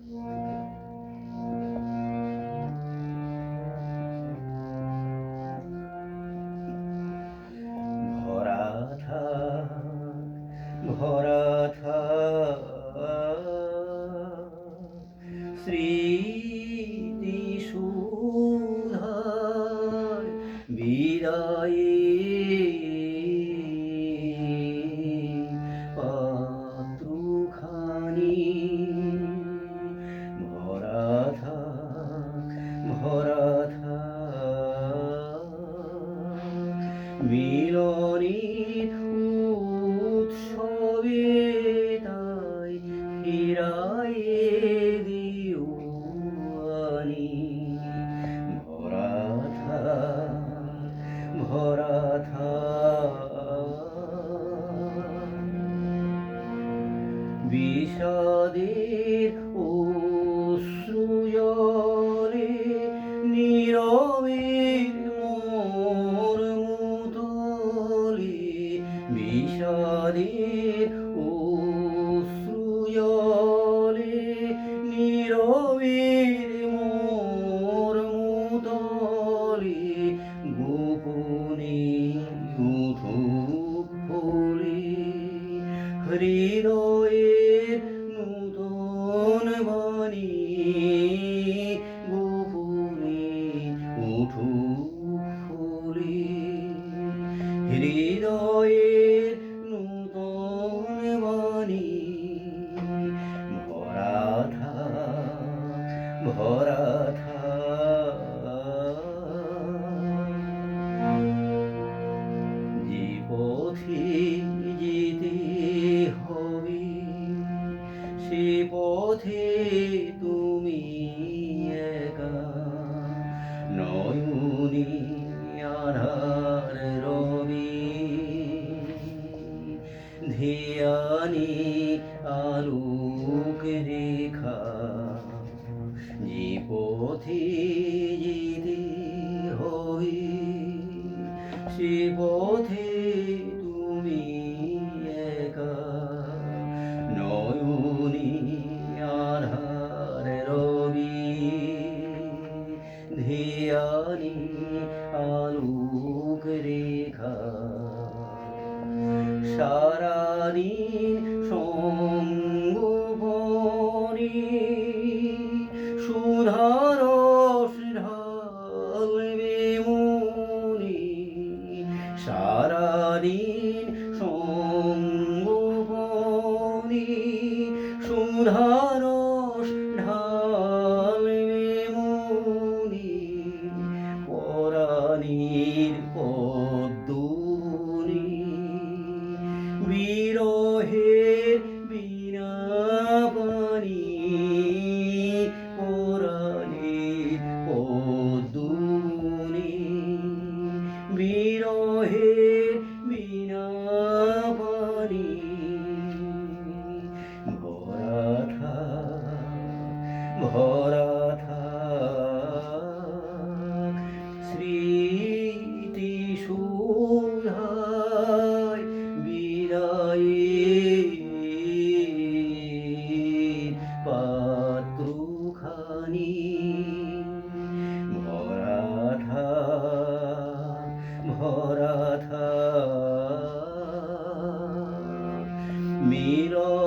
ভরা থাক, ভরা থাক স্মৃতি সুধায় বিদায়ে পাত্রখানি। ভরা থাক, ভরা থাক মিলনের উৎসবে তাই ফিরায়ে দিও আনি। ভরা থাক, ভরা থাক বিষাদের অশ্রুজলে নীরবের মোর মুতলে। বিষাদের অশ্রুজলে নীরবের মোর মুতলে। গোপনে উঠুক ফুলে হৃদয়ের নূতন বাণী। গোপনে উঠুক ফুলে হৃদয়ের নূতন বাণী। ভরা থাক, ভরা থাক যে পথে যেতে হবে সে পথে তুমি একা। নয়নে আধার রবি ধ্যানে আলোক রেখা। যে পথে যেতে হবে সে পথে তুমি একা। নয়নে আধার রবি ধ্যানে আলোক রেখা। সারাদিন সঙ্গোপনে সুধারস ঢালবে মনে। সারাদিন সঙ্গোপনে সুধারস ঢালবে মনে। পরাণের পদ্মনি বিরহের বীণা পানি। পরাণের পদ্মনি বিরহের বীণা পানি। ভরা থাক, ভরা থাক স্মৃতি সুধায় বিদায়ের পাত্রখানি। ভরা থাক, ভরা থাক মিলন